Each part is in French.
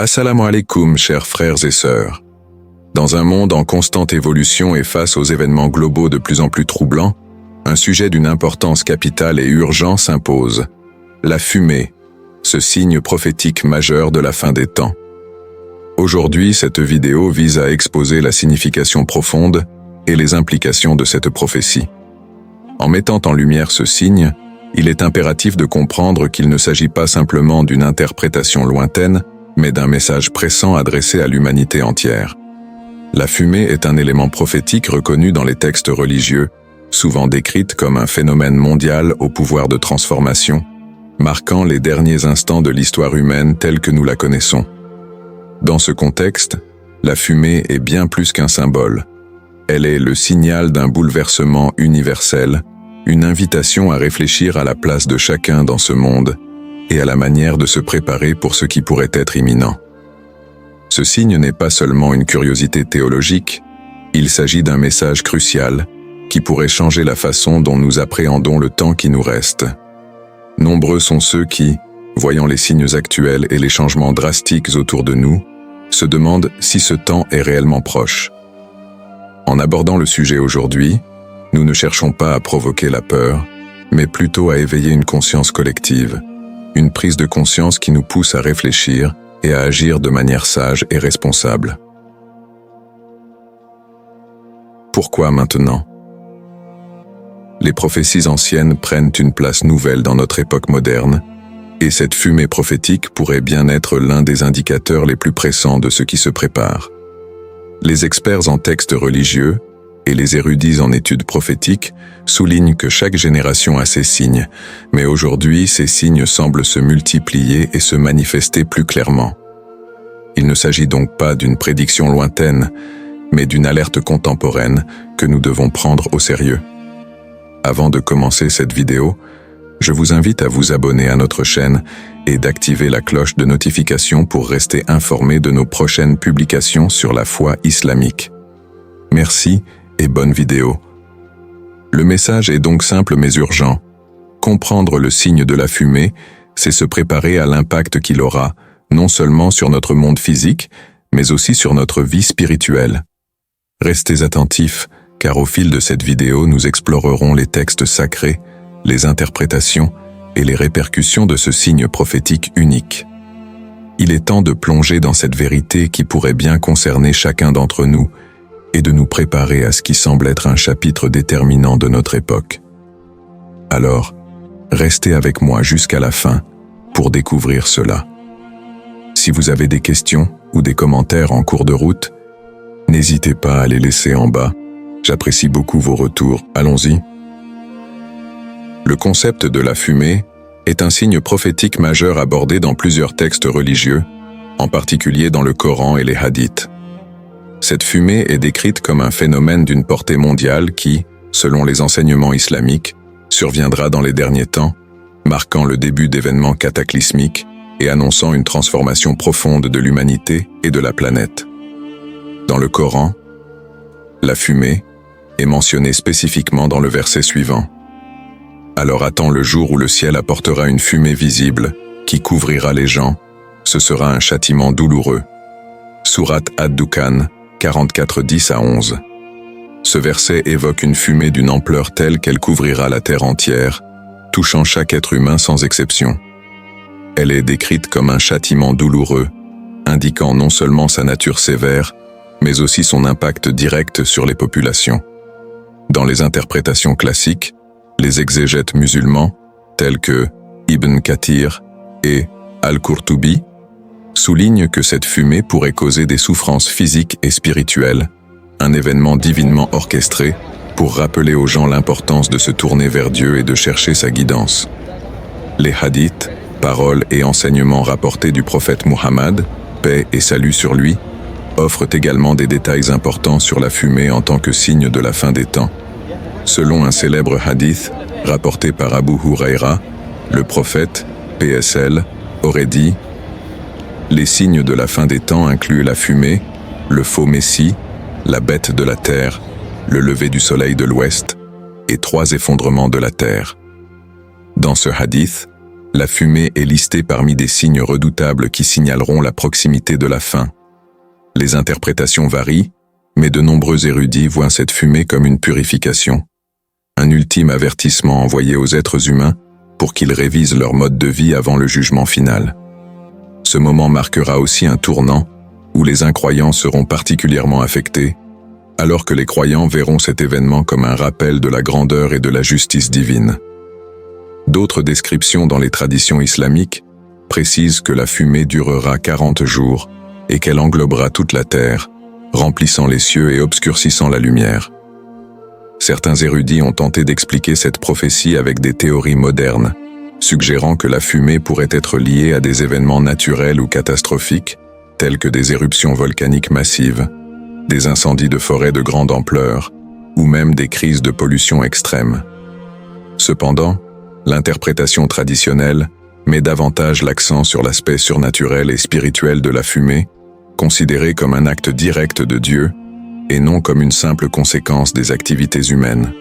Assalamu alaikum, chers frères et sœurs. Dans un monde en constante évolution et face aux événements globaux de plus en plus troublants, un sujet d'une importance capitale et urgente s'impose. La fumée, ce signe prophétique majeur de la fin des temps. Aujourd'hui, cette vidéo vise à exposer la signification profonde et les implications de cette prophétie. En mettant en lumière ce signe, il est impératif de comprendre qu'il ne s'agit pas simplement d'une interprétation lointaine, mais d'un message pressant adressé à l'humanité entière. La fumée est un élément prophétique reconnu dans les textes religieux, souvent décrite comme un phénomène mondial au pouvoir de transformation, marquant les derniers instants de l'histoire humaine telle que nous la connaissons. Dans ce contexte, la fumée est bien plus qu'un symbole. Elle est le signal d'un bouleversement universel, une invitation à réfléchir à la place de chacun dans ce monde et à la manière de se préparer pour ce qui pourrait être imminent. Ce signe n'est pas seulement une curiosité théologique, il s'agit d'un message crucial qui pourrait changer la façon dont nous appréhendons le temps qui nous reste. Nombreux sont ceux qui, voyant les signes actuels et les changements drastiques autour de nous, se demandent si ce temps est réellement proche. En abordant le sujet aujourd'hui, nous ne cherchons pas à provoquer la peur, mais plutôt à éveiller une conscience collective, une prise de conscience qui nous pousse à réfléchir et à agir de manière sage et responsable. Pourquoi maintenant ? Les prophéties anciennes prennent une place nouvelle dans notre époque moderne, et cette fumée prophétique pourrait bien être l'un des indicateurs les plus pressants de ce qui se prépare. Les experts en textes religieux et les érudits en études prophétiques soulignent que chaque génération a ses signes, mais aujourd'hui ces signes semblent se multiplier et se manifester plus clairement. Il ne s'agit donc pas d'une prédiction lointaine, mais d'une alerte contemporaine que nous devons prendre au sérieux. Avant de commencer cette vidéo, je vous invite à vous abonner à notre chaîne et d'activer la cloche de notification pour rester informé de nos prochaines publications sur la foi islamique. Merci et bonne vidéo. Le message est donc simple mais urgent. Comprendre le signe de la fumée, c'est se préparer à l'impact qu'il aura, non seulement sur notre monde physique, mais aussi sur notre vie spirituelle. Restez attentifs, car au fil de cette vidéo, nous explorerons les textes sacrés, les interprétations et les répercussions de ce signe prophétique unique. Il est temps de plonger dans cette vérité qui pourrait bien concerner chacun d'entre nous et de nous préparer à ce qui semble être un chapitre déterminant de notre époque. Alors, restez avec moi jusqu'à la fin pour découvrir cela. Si vous avez des questions ou des commentaires en cours de route, n'hésitez pas à les laisser en bas. J'apprécie beaucoup vos retours. Allons-y. Le concept de la fumée est un signe prophétique majeur abordé dans plusieurs textes religieux, en particulier dans le Coran et les hadiths. Cette fumée est décrite comme un phénomène d'une portée mondiale qui, selon les enseignements islamiques, surviendra dans les derniers temps, marquant le début d'événements cataclysmiques et annonçant une transformation profonde de l'humanité et de la planète. Dans le Coran, la fumée est mentionnée spécifiquement dans le verset suivant. Alors attends le jour où le ciel apportera une fumée visible qui couvrira les gens, ce sera un châtiment douloureux. Sourate Ad-Dukhan, 44, 10 à 11. Ce verset évoque une fumée d'une ampleur telle qu'elle couvrira la terre entière, touchant chaque être humain sans exception. Elle est décrite comme un châtiment douloureux, indiquant non seulement sa nature sévère, mais aussi son impact direct sur les populations. Dans les interprétations classiques, les exégètes musulmans, tels que Ibn Kathir et Al-Qurtubi, soulignent que cette fumée pourrait causer des souffrances physiques et spirituelles, un événement divinement orchestré pour rappeler aux gens l'importance de se tourner vers Dieu et de chercher sa guidance. Les hadiths, paroles et enseignements rapportés du prophète Muhammad, paix et salut sur lui, offrent également des détails importants sur la fumée en tant que signe de la fin des temps. Selon un célèbre hadith rapporté par Abu Huraira, le prophète, PSL, aurait dit « Les signes de la fin des temps incluent la fumée, le faux messie, la bête de la terre, le lever du soleil de l'ouest et 3 effondrements de la terre. » Dans ce hadith, la fumée est listée parmi des signes redoutables qui signaleront la proximité de la fin. Les interprétations varient, mais de nombreux érudits voient cette fumée comme une purification, un ultime avertissement envoyé aux êtres humains pour qu'ils révisent leur mode de vie avant le jugement final. Ce moment marquera aussi un tournant où les incroyants seront particulièrement affectés, alors que les croyants verront cet événement comme un rappel de la grandeur et de la justice divine. D'autres descriptions dans les traditions islamiques précisent que la fumée durera 40 jours et qu'elle englobera toute la terre, remplissant les cieux et obscurcissant la lumière. Certains érudits ont tenté d'expliquer cette prophétie avec des théories modernes, suggérant que la fumée pourrait être liée à des événements naturels ou catastrophiques, tels que des éruptions volcaniques massives, des incendies de forêt de grande ampleur, ou même des crises de pollution extrême. Cependant, l'interprétation traditionnelle met davantage l'accent sur l'aspect surnaturel et spirituel de la fumée, considérée comme un acte direct de Dieu, et non comme une simple conséquence des activités humaines.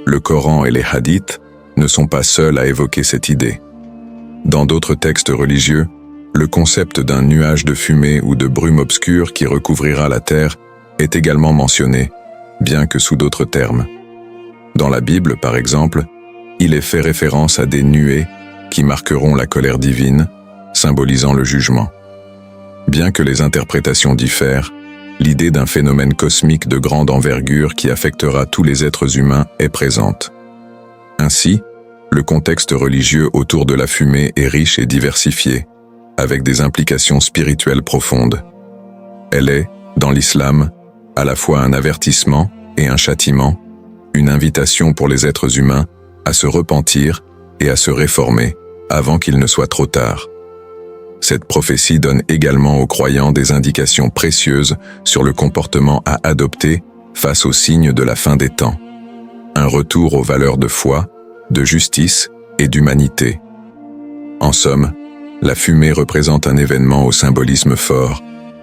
Le Coran et les hadiths ne sont pas seuls à évoquer cette idée. Dans d'autres textes religieux, le concept d'un nuage de fumée ou de brume obscure qui recouvrira la terre est également mentionné, bien que sous d'autres termes. Dans la Bible, par exemple, il est fait référence à des nuées qui marqueront la colère divine, symbolisant le jugement. Bien que les interprétations diffèrent, l'idée d'un phénomène cosmique de grande envergure qui affectera tous les êtres humains est présente. Ainsi, le contexte religieux autour de la fumée est riche et diversifié, avec des implications spirituelles profondes. Elle est, dans l'islam, à la fois un avertissement et un châtiment, une invitation pour les êtres humains à se repentir et à se réformer avant qu'il ne soit trop tard. Cette prophétie donne également aux croyants des indications précieuses sur le comportement à adopter face aux signes de la fin des temps. Un retour aux valeurs de foi, de justice et d'humanité. En somme, la fumée représente un événement au symbolisme fort,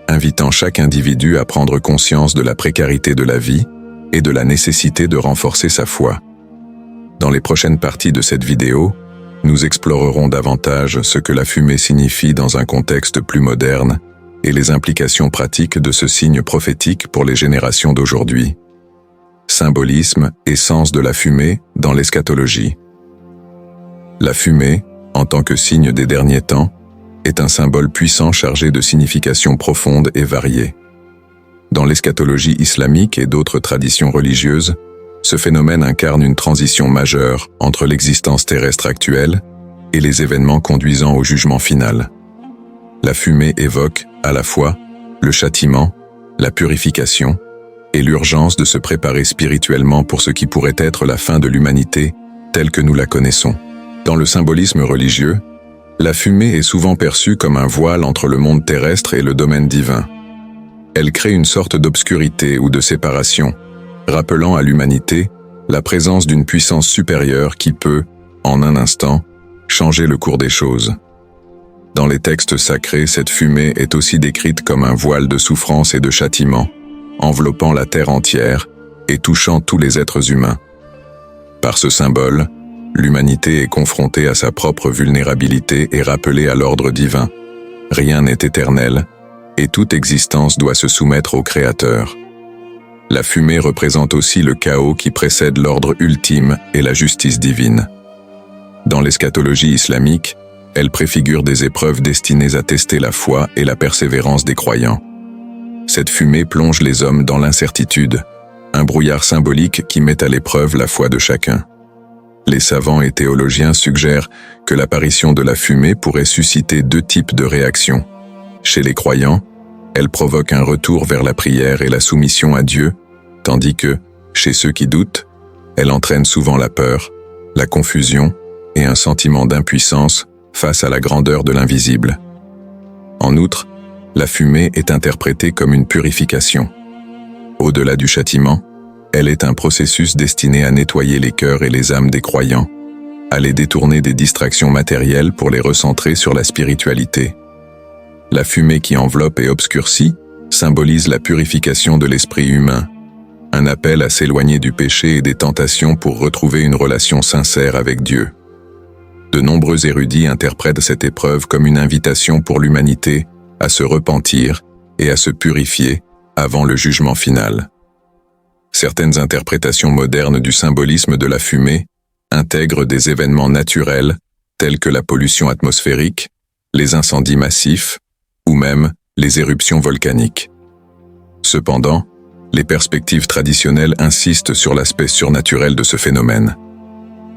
invitant chaque individu à prendre conscience de la précarité de la vie et de la nécessité de renforcer sa foi. Dans les prochaines parties de cette vidéo, nous explorerons davantage ce que la fumée signifie dans un contexte plus moderne et les implications pratiques de ce signe prophétique pour les générations d'aujourd'hui. Symbolisme et sens de la fumée dans l'eschatologie. La fumée, en tant que signe des derniers temps, est un symbole puissant chargé de significations profondes et variées. Dans l'eschatologie islamique et d'autres traditions religieuses, ce phénomène incarne une transition majeure entre l'existence terrestre actuelle et les événements conduisant au jugement final. La fumée évoque, à la fois, le châtiment, la purification et l'urgence de se préparer spirituellement pour ce qui pourrait être la fin de l'humanité telle que nous la connaissons. Dans le symbolisme religieux, la fumée est souvent perçue comme un voile entre le monde terrestre et le domaine divin. Elle crée une sorte d'obscurité ou de séparation, rappelant à l'humanité la présence d'une puissance supérieure qui peut, en un instant, changer le cours des choses. Dans les textes sacrés, cette fumée est aussi décrite comme un voile de souffrance et de châtiment, enveloppant la terre entière et touchant tous les êtres humains. Par ce symbole, l'humanité est confrontée à sa propre vulnérabilité et rappelée à l'ordre divin. Rien n'est éternel, et toute existence doit se soumettre au Créateur. La fumée représente aussi le chaos qui précède l'ordre ultime et la justice divine. Dans l'eschatologie islamique, elle préfigure des épreuves destinées à tester la foi et la persévérance des croyants. Cette fumée plonge les hommes dans l'incertitude, un brouillard symbolique qui met à l'épreuve la foi de chacun. Les savants et théologiens suggèrent que l'apparition de la fumée pourrait susciter deux types de réactions. Chez les croyants, elle provoque un retour vers la prière et la soumission à Dieu, tandis que, chez ceux qui doutent, elle entraîne souvent la peur, la confusion et un sentiment d'impuissance face à la grandeur de l'invisible. En outre, la fumée est interprétée comme une purification. Au-delà du châtiment, elle est un processus destiné à nettoyer les cœurs et les âmes des croyants, à les détourner des distractions matérielles pour les recentrer sur la spiritualité. La fumée qui enveloppe et obscurcit symbolise la purification de l'esprit humain, un appel à s'éloigner du péché et des tentations pour retrouver une relation sincère avec Dieu. De nombreux érudits interprètent cette épreuve comme une invitation pour l'humanité à se repentir et à se purifier avant le jugement final. Certaines interprétations modernes du symbolisme de la fumée intègrent des événements naturels tels que la pollution atmosphérique, les incendies massifs ou même les éruptions volcaniques. Cependant, les perspectives traditionnelles insistent sur l'aspect surnaturel de ce phénomène.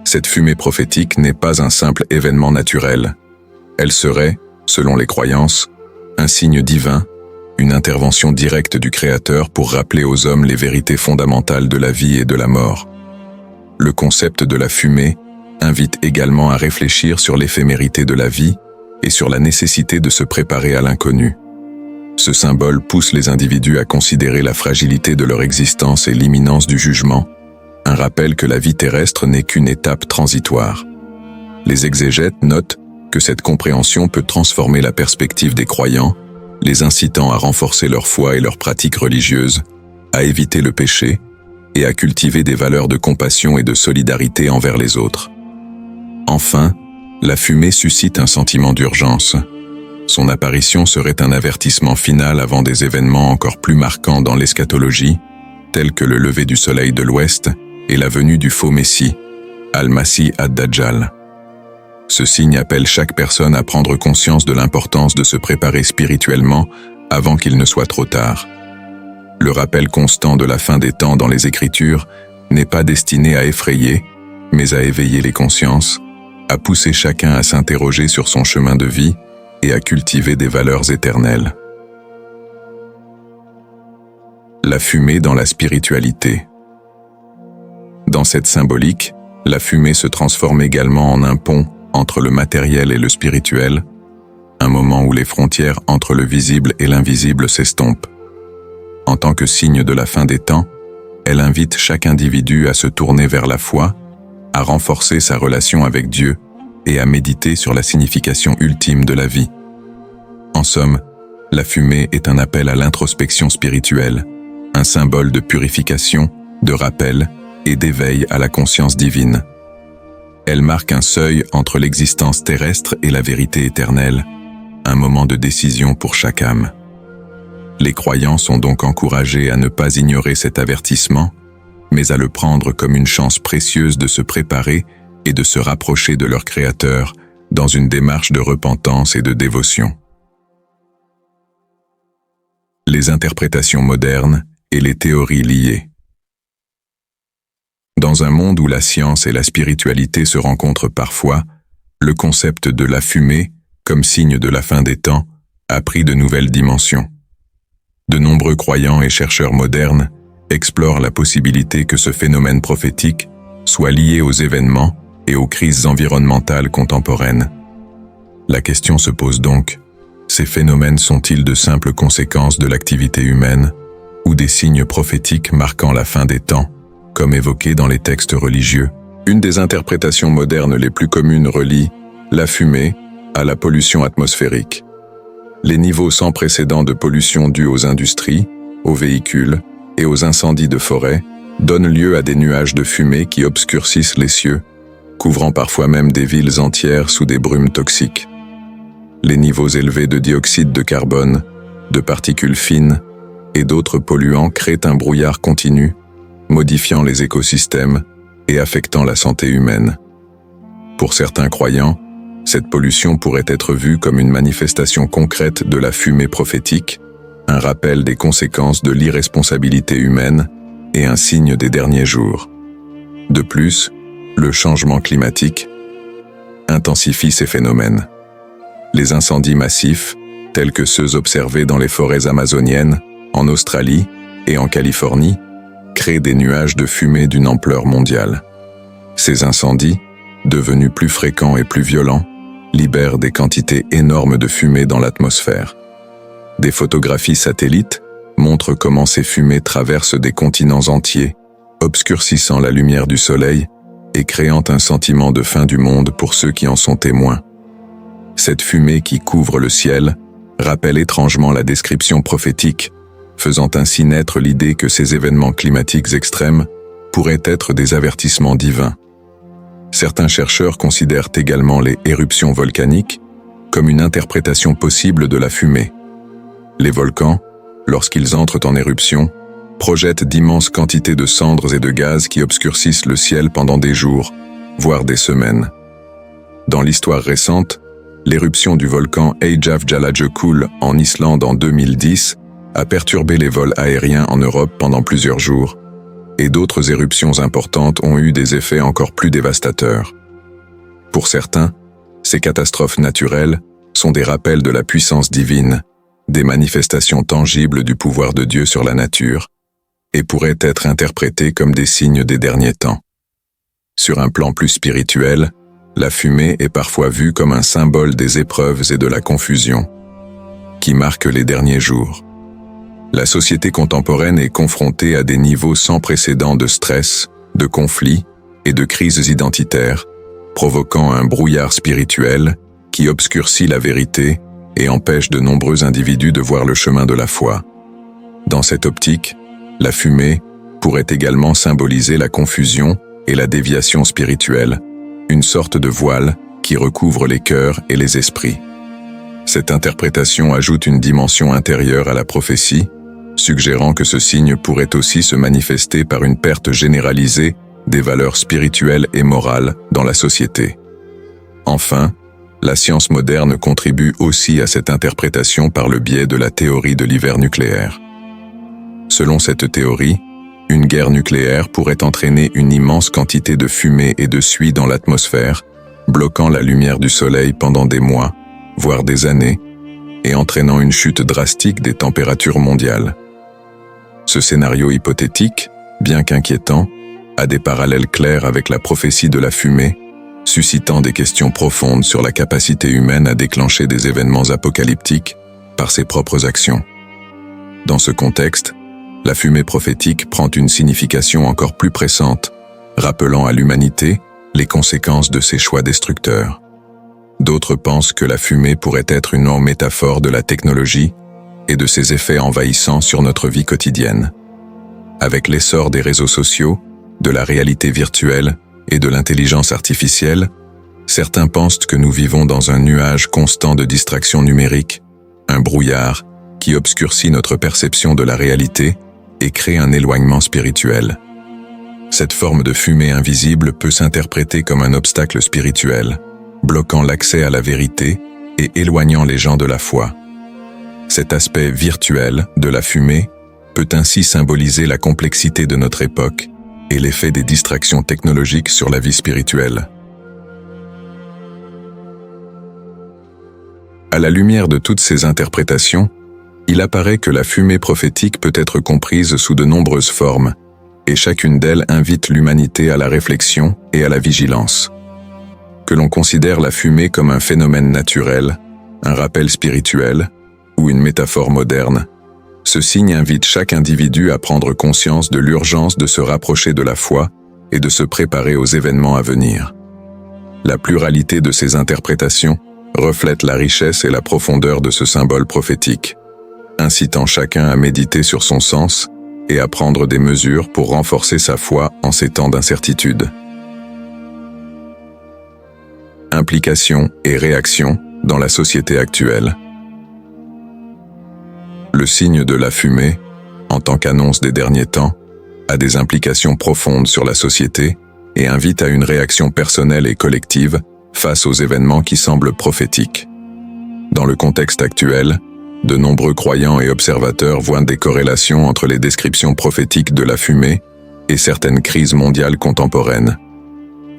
Cette fumée prophétique n'est pas un simple événement naturel. Elle serait, selon les croyances, un signe divin, une intervention directe du Créateur pour rappeler aux hommes les vérités fondamentales de la vie et de la mort. Le concept de la fumée invite également à réfléchir sur l'éphémérité de la vie et sur la nécessité de se préparer à l'inconnu. Ce symbole pousse les individus à considérer la fragilité de leur existence et l'imminence du jugement, un rappel que la vie terrestre n'est qu'une étape transitoire. Les exégètes notent que cette compréhension peut transformer la perspective des croyants, les incitant à renforcer leur foi et leurs pratiques religieuses, à éviter le péché et à cultiver des valeurs de compassion et de solidarité envers les autres. Enfin, la fumée suscite un sentiment d'urgence. Son apparition serait un avertissement final avant des événements encore plus marquants dans l'eschatologie, tels que le lever du soleil de l'Ouest et la venue du faux Messie, Al-Masih ad-Dajjal. Ce signe appelle chaque personne à prendre conscience de l'importance de se préparer spirituellement avant qu'il ne soit trop tard. Le rappel constant de la fin des temps dans les Écritures n'est pas destiné à effrayer, mais à éveiller les consciences, à pousser chacun à s'interroger sur son chemin de vie et à cultiver des valeurs éternelles. La fumée dans la spiritualité. Dans cette symbolique, la fumée se transforme également en un pont entre le matériel et le spirituel, un moment où les frontières entre le visible et l'invisible s'estompent. En tant que signe de la fin des temps, elle invite chaque individu à se tourner vers la foi, à renforcer sa relation avec Dieu et à méditer sur la signification ultime de la vie. En somme, la fumée est un appel à l'introspection spirituelle, un symbole de purification, de rappel et d'éveil à la conscience divine. Elle marque un seuil entre l'existence terrestre et la vérité éternelle, un moment de décision pour chaque âme. Les croyants sont donc encouragés à ne pas ignorer cet avertissement, mais à le prendre comme une chance précieuse de se préparer et de se rapprocher de leur Créateur dans une démarche de repentance et de dévotion. Les interprétations modernes et les théories liées. Dans un monde où la science et la spiritualité se rencontrent parfois, le concept de la fumée, comme signe de la fin des temps, a pris de nouvelles dimensions. De nombreux croyants et chercheurs modernes explorent la possibilité que ce phénomène prophétique soit lié aux événements et aux crises environnementales contemporaines. La question se pose donc, ces phénomènes sont-ils de simples conséquences de l'activité humaine ou des signes prophétiques marquant la fin des temps, comme évoqué dans les textes religieux? Une des interprétations modernes les plus communes relie la fumée à la pollution atmosphérique. Les niveaux sans précédent de pollution dus aux industries, aux véhicules et aux incendies de forêt donnent lieu à des nuages de fumée qui obscurcissent les cieux, couvrant parfois même des villes entières sous des brumes toxiques. Les niveaux élevés de dioxyde de carbone, de particules fines et d'autres polluants créent un brouillard continu, modifiant les écosystèmes et affectant la santé humaine. Pour certains croyants, cette pollution pourrait être vue comme une manifestation concrète de la fumée prophétique, un rappel des conséquences de l'irresponsabilité humaine et un signe des derniers jours. De plus, le changement climatique intensifie ces phénomènes. Les incendies massifs, tels que ceux observés dans les forêts amazoniennes, en Australie et en Californie, créent des nuages de fumée d'une ampleur mondiale. Ces incendies, devenus plus fréquents et plus violents, libèrent des quantités énormes de fumée dans l'atmosphère. Des photographies satellites montrent comment ces fumées traversent des continents entiers, obscurcissant la lumière du soleil et créant un sentiment de fin du monde pour ceux qui en sont témoins. Cette fumée qui couvre le ciel rappelle étrangement la description prophétique, faisant ainsi naître l'idée que ces événements climatiques extrêmes pourraient être des avertissements divins. Certains chercheurs considèrent également les éruptions volcaniques comme une interprétation possible de la fumée. Les volcans, lorsqu'ils entrent en éruption, projettent d'immenses quantités de cendres et de gaz qui obscurcissent le ciel pendant des jours, voire des semaines. Dans l'histoire récente, l'éruption du volcan Eyjafjallajökull en Islande en 2010 a perturbé les vols aériens en Europe pendant plusieurs jours, et d'autres éruptions importantes ont eu des effets encore plus dévastateurs. Pour certains, ces catastrophes naturelles sont des rappels de la puissance divine, des manifestations tangibles du pouvoir de Dieu sur la nature, et pourraient être interprétées comme des signes des derniers temps. Sur un plan plus spirituel, la fumée est parfois vue comme un symbole des épreuves et de la confusion, qui marquent les derniers jours. La société contemporaine est confrontée à des niveaux sans précédent de stress, de conflits et de crises identitaires, provoquant un brouillard spirituel qui obscurcit la vérité et empêche de nombreux individus de voir le chemin de la foi. Dans cette optique, la fumée pourrait également symboliser la confusion et la déviation spirituelle, une sorte de voile qui recouvre les cœurs et les esprits. Cette interprétation ajoute une dimension intérieure à la prophétie, suggérant que ce signe pourrait aussi se manifester par une perte généralisée des valeurs spirituelles et morales dans la société. Enfin, la science moderne contribue aussi à cette interprétation par le biais de la théorie de l'hiver nucléaire. Selon cette théorie, une guerre nucléaire pourrait entraîner une immense quantité de fumée et de suie dans l'atmosphère, bloquant la lumière du soleil pendant des mois, voire des années, et entraînant une chute drastique des températures mondiales. Ce scénario hypothétique, bien qu'inquiétant, a des parallèles clairs avec la prophétie de la fumée, suscitant des questions profondes sur la capacité humaine à déclencher des événements apocalyptiques par ses propres actions. Dans ce contexte, la fumée prophétique prend une signification encore plus pressante, rappelant à l'humanité les conséquences de ses choix destructeurs. D'autres pensent que la fumée pourrait être une métaphore de la technologie et de ses effets envahissants sur notre vie quotidienne. Avec l'essor des réseaux sociaux, de la réalité virtuelle et de l'intelligence artificielle, certains pensent que nous vivons dans un nuage constant de distractions numériques, un brouillard qui obscurcit notre perception de la réalité et crée un éloignement spirituel. Cette forme de fumée invisible peut s'interpréter comme un obstacle spirituel, bloquant l'accès à la vérité et éloignant les gens de la foi. Cet aspect virtuel de la fumée peut ainsi symboliser la complexité de notre époque et l'effet des distractions technologiques sur la vie spirituelle. À la lumière de toutes ces interprétations, il apparaît que la fumée prophétique peut être comprise sous de nombreuses formes, et chacune d'elles invite l'humanité à la réflexion et à la vigilance. Que l'on considère la fumée comme un phénomène naturel, un rappel spirituel ou une métaphore moderne, ce signe invite chaque individu à prendre conscience de l'urgence de se rapprocher de la foi et de se préparer aux événements à venir. La pluralité de ces interprétations reflète la richesse et la profondeur de ce symbole prophétique, incitant chacun à méditer sur son sens et à prendre des mesures pour renforcer sa foi en ces temps d'incertitude. Implications et réactions dans la société actuelle. Le signe de la fumée, en tant qu'annonce des derniers temps, a des implications profondes sur la société et invite à une réaction personnelle et collective face aux événements qui semblent prophétiques. Dans le contexte actuel, de nombreux croyants et observateurs voient des corrélations entre les descriptions prophétiques de la fumée et certaines crises mondiales contemporaines.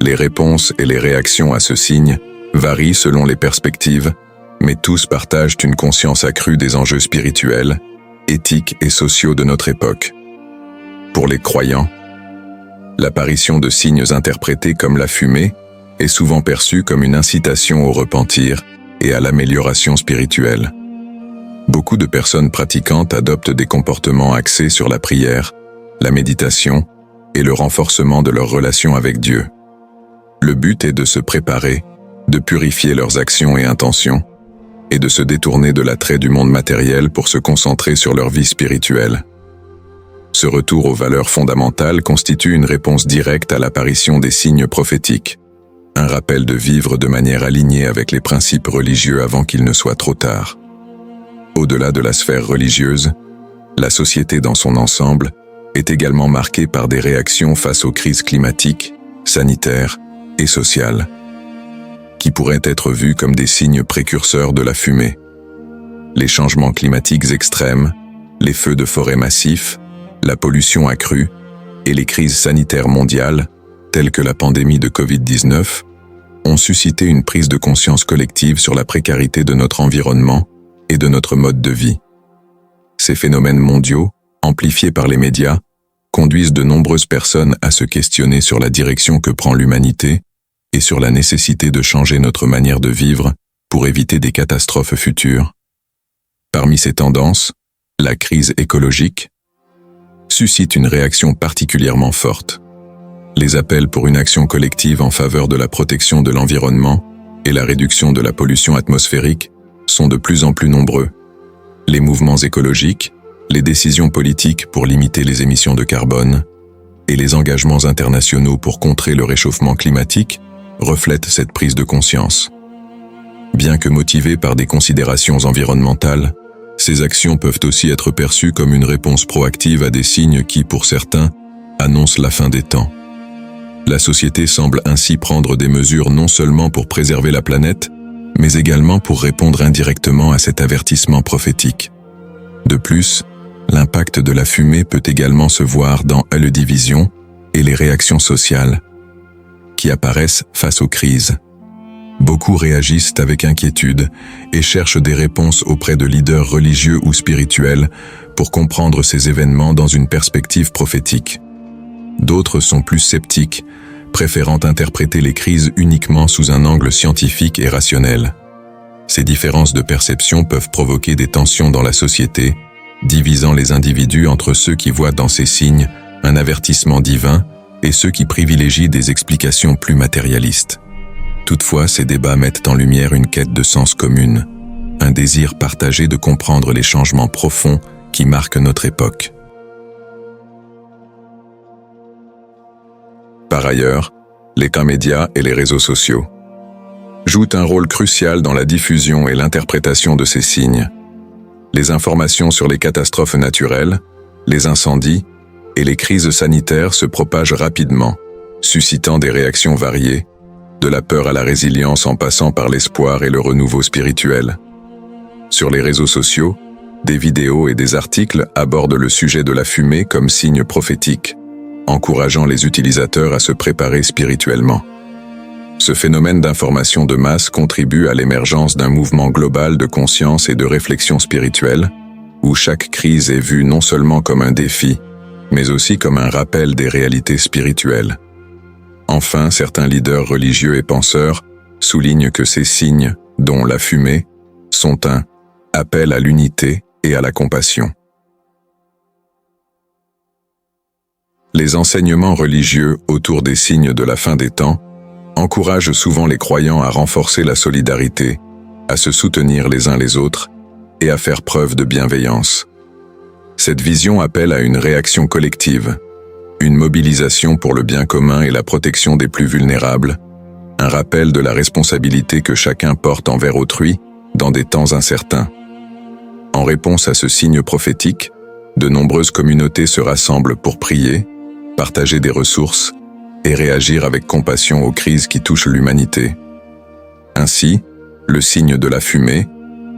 Les réponses et les réactions à ce signe varient selon les perspectives, mais tous partagent une conscience accrue des enjeux spirituels, éthiques et sociaux de notre époque. Pour les croyants, l'apparition de signes interprétés comme la fumée est souvent perçue comme une incitation au repentir et à l'amélioration spirituelle. Beaucoup de personnes pratiquantes adoptent des comportements axés sur la prière, la méditation et le renforcement de leur relation avec Dieu. Le but est de se préparer, de purifier leurs actions et intentions, et de se détourner de l'attrait du monde matériel pour se concentrer sur leur vie spirituelle. Ce retour aux valeurs fondamentales constitue une réponse directe à l'apparition des signes prophétiques, un rappel de vivre de manière alignée avec les principes religieux avant qu'il ne soit trop tard. Au-delà de la sphère religieuse, la société dans son ensemble est également marquée par des réactions face aux crises climatiques, sanitaires et sociales, qui pourraient être vues comme des signes précurseurs de la fumée. Les changements climatiques extrêmes, les feux de forêt massifs, la pollution accrue et les crises sanitaires mondiales, telles que la pandémie de Covid-19, ont suscité une prise de conscience collective sur la précarité de notre environnement et de notre mode de vie. Ces phénomènes mondiaux, amplifiés par les médias, conduisent de nombreuses personnes à se questionner sur la direction que prend l'humanité et sur la nécessité de changer notre manière de vivre pour éviter des catastrophes futures. Parmi ces tendances, la crise écologique suscite une réaction particulièrement forte. Les appels pour une action collective en faveur de la protection de l'environnement et la réduction de la pollution atmosphérique sont de plus en plus nombreux. Les mouvements écologiques, les décisions politiques pour limiter les émissions de carbone et les engagements internationaux pour contrer le réchauffement climatique reflètent cette prise de conscience. Bien que motivées par des considérations environnementales, ces actions peuvent aussi être perçues comme une réponse proactive à des signes qui, pour certains, annoncent la fin des temps. La société semble ainsi prendre des mesures non seulement pour préserver la planète, mais également pour répondre indirectement à cet avertissement prophétique. De plus, l'impact de la fumée peut également se voir dans la division et les réactions sociales qui apparaissent face aux crises. Beaucoup réagissent avec inquiétude et cherchent des réponses auprès de leaders religieux ou spirituels pour comprendre ces événements dans une perspective prophétique. D'autres sont plus sceptiques, préférant interpréter les crises uniquement sous un angle scientifique et rationnel. Ces différences de perception peuvent provoquer des tensions dans la société, divisant les individus entre ceux qui voient dans ces signes un avertissement divin et ceux qui privilégient des explications plus matérialistes. Toutefois, ces débats mettent en lumière une quête de sens commune, un désir partagé de comprendre les changements profonds qui marquent notre époque. Par ailleurs, les médias et les réseaux sociaux jouent un rôle crucial dans la diffusion et l'interprétation de ces signes. Les informations sur les catastrophes naturelles, les incendies et les crises sanitaires se propagent rapidement, suscitant des réactions variées, de la peur à la résilience en passant par l'espoir et le renouveau spirituel. Sur les réseaux sociaux, des vidéos et des articles abordent le sujet de la fumée comme signe prophétique, encourageant les utilisateurs à se préparer spirituellement. Ce phénomène d'information de masse contribue à l'émergence d'un mouvement global de conscience et de réflexion spirituelle, où chaque crise est vue non seulement comme un défi, mais aussi comme un rappel des réalités spirituelles. Enfin, certains leaders religieux et penseurs soulignent que ces signes, dont la fumée, sont un appel à l'unité et à la compassion. Les enseignements religieux autour des signes de la fin des temps encouragent souvent les croyants à renforcer la solidarité, à se soutenir les uns les autres et à faire preuve de bienveillance. Cette vision appelle à une réaction collective, une mobilisation pour le bien commun et la protection des plus vulnérables, un rappel de la responsabilité que chacun porte envers autrui dans des temps incertains. En réponse à ce signe prophétique, de nombreuses communautés se rassemblent pour prier, partager des ressources et réagir avec compassion aux crises qui touchent l'humanité. Ainsi, le signe de la fumée,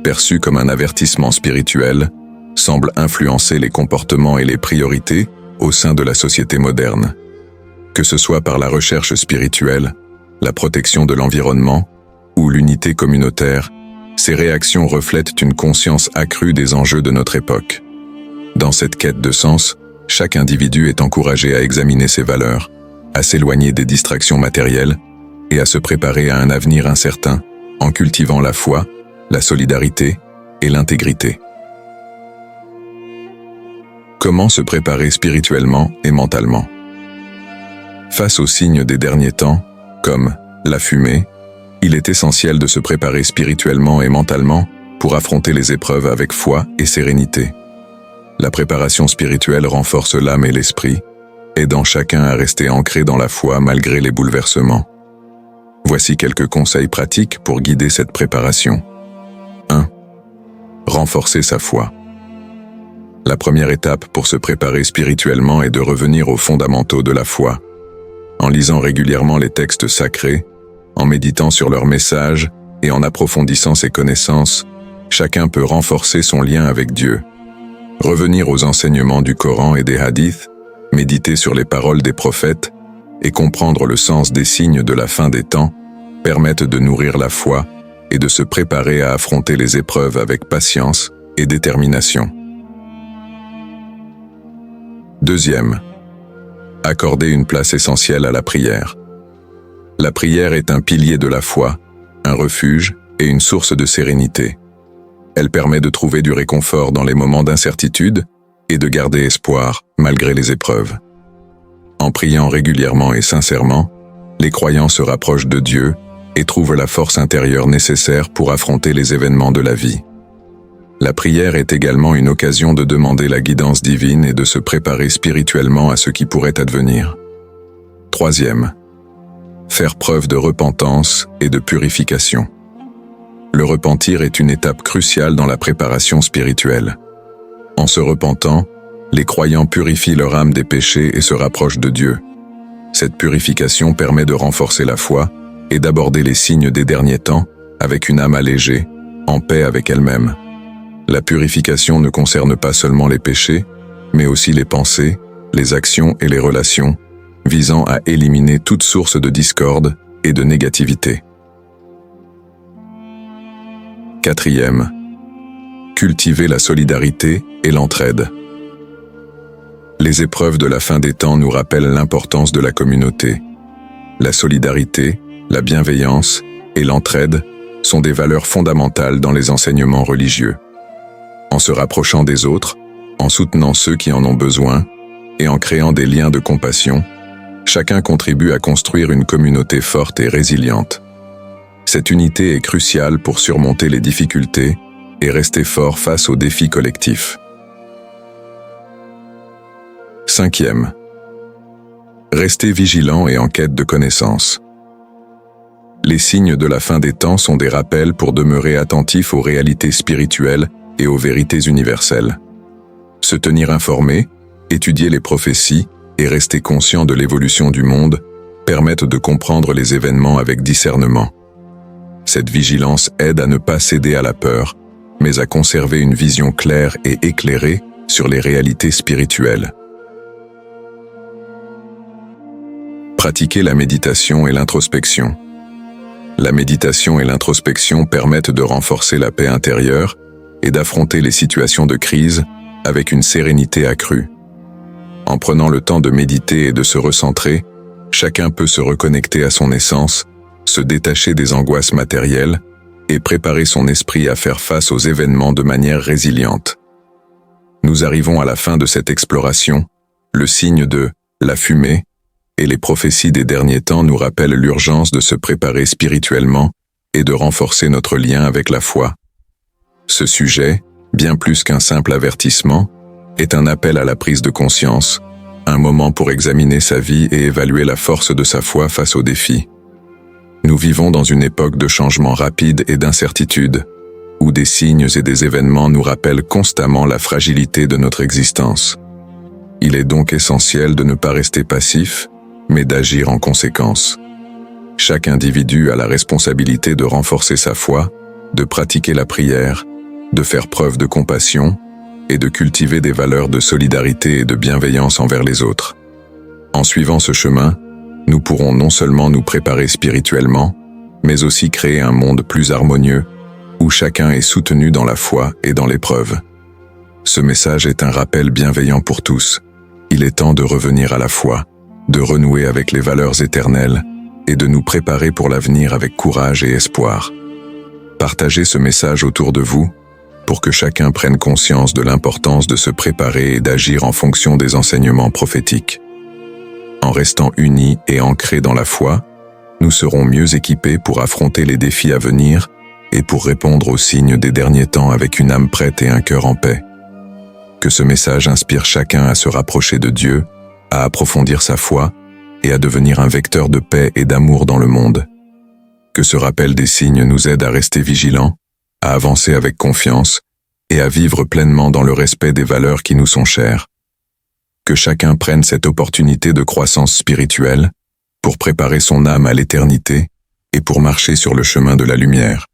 perçu comme un avertissement spirituel, semble influencer les comportements et les priorités au sein de la société moderne. Que ce soit par la recherche spirituelle, la protection de l'environnement ou l'unité communautaire, ces réactions reflètent une conscience accrue des enjeux de notre époque. Dans cette quête de sens, chaque individu est encouragé à examiner ses valeurs, à s'éloigner des distractions matérielles et à se préparer à un avenir incertain en cultivant la foi, la solidarité et l'intégrité. Comment se préparer spirituellement et mentalement? Face aux signes des derniers temps, comme la fumée, il est essentiel de se préparer spirituellement et mentalement pour affronter les épreuves avec foi et sérénité. La préparation spirituelle renforce l'âme et l'esprit, aidant chacun à rester ancré dans la foi malgré les bouleversements. Voici quelques conseils pratiques pour guider cette préparation. 1. Renforcer sa foi. La première étape pour se préparer spirituellement est de revenir aux fondamentaux de la foi. En lisant régulièrement les textes sacrés, en méditant sur leurs messages et en approfondissant ses connaissances, chacun peut renforcer son lien avec Dieu. Revenir aux enseignements du Coran et des hadiths, méditer sur les paroles des prophètes et comprendre le sens des signes de la fin des temps permettent de nourrir la foi et de se préparer à affronter les épreuves avec patience et détermination. 2. Accorder une place essentielle à la prière. La prière est un pilier de la foi, un refuge et une source de sérénité. Elle permet de trouver du réconfort dans les moments d'incertitude et de garder espoir malgré les épreuves. En priant régulièrement et sincèrement, les croyants se rapprochent de Dieu et trouvent la force intérieure nécessaire pour affronter les événements de la vie. La prière est également une occasion de demander la guidance divine et de se préparer spirituellement à ce qui pourrait advenir. 3. Faire preuve de repentance et de purification. Le repentir est une étape cruciale dans la préparation spirituelle. En se repentant, les croyants purifient leur âme des péchés et se rapprochent de Dieu. Cette purification permet de renforcer la foi et d'aborder les signes des derniers temps avec une âme allégée, en paix avec elle-même. La purification ne concerne pas seulement les péchés, mais aussi les pensées, les actions et les relations, visant à éliminer toute source de discorde et de négativité. 4. Cultiver la solidarité et l'entraide. Les épreuves de la fin des temps nous rappellent l'importance de la communauté. La solidarité, la bienveillance et l'entraide sont des valeurs fondamentales dans les enseignements religieux. En se rapprochant des autres, en soutenant ceux qui en ont besoin et en créant des liens de compassion, chacun contribue à construire une communauté forte et résiliente. Cette unité est cruciale pour surmonter les difficultés et rester fort face aux défis collectifs. 5. Rester vigilant et en quête de connaissances. Les signes de la fin des temps sont des rappels pour demeurer attentif aux réalités spirituelles et aux vérités universelles. Se tenir informé, étudier les prophéties et rester conscient de l'évolution du monde permettent de comprendre les événements avec discernement. Cette vigilance aide à ne pas céder à la peur, mais à conserver une vision claire et éclairée sur les réalités spirituelles. Pratiquer la méditation et l'introspection. La méditation et l'introspection permettent de renforcer la paix intérieure et d'affronter les situations de crise avec une sérénité accrue. En prenant le temps de méditer et de se recentrer, chacun peut se reconnecter à son essence, se détacher des angoisses matérielles et préparer son esprit à faire face aux événements de manière résiliente. Nous arrivons à la fin de cette exploration, le signe de la fumée et les prophéties des derniers temps nous rappellent l'urgence de se préparer spirituellement et de renforcer notre lien avec la foi. Ce sujet, bien plus qu'un simple avertissement, est un appel à la prise de conscience, un moment pour examiner sa vie et évaluer la force de sa foi face aux défis. Nous vivons dans une époque de changements rapides et d'incertitudes, où des signes et des événements nous rappellent constamment la fragilité de notre existence. Il est donc essentiel de ne pas rester passif, mais d'agir en conséquence. Chaque individu a la responsabilité de renforcer sa foi, de pratiquer la prière, de faire preuve de compassion et de cultiver des valeurs de solidarité et de bienveillance envers les autres. En suivant ce chemin, nous pourrons non seulement nous préparer spirituellement, mais aussi créer un monde plus harmonieux, où chacun est soutenu dans la foi et dans l'épreuve. Ce message est un rappel bienveillant pour tous. Il est temps de revenir à la foi, de renouer avec les valeurs éternelles et de nous préparer pour l'avenir avec courage et espoir. Partagez ce message autour de vous pour que chacun prenne conscience de l'importance de se préparer et d'agir en fonction des enseignements prophétiques. En restant unis et ancrés dans la foi, nous serons mieux équipés pour affronter les défis à venir et pour répondre aux signes des derniers temps avec une âme prête et un cœur en paix. Que ce message inspire chacun à se rapprocher de Dieu, à approfondir sa foi et à devenir un vecteur de paix et d'amour dans le monde. Que ce rappel des signes nous aide à rester vigilants, à avancer avec confiance et à vivre pleinement dans le respect des valeurs qui nous sont chères. Que chacun prenne cette opportunité de croissance spirituelle pour préparer son âme à l'éternité et pour marcher sur le chemin de la lumière.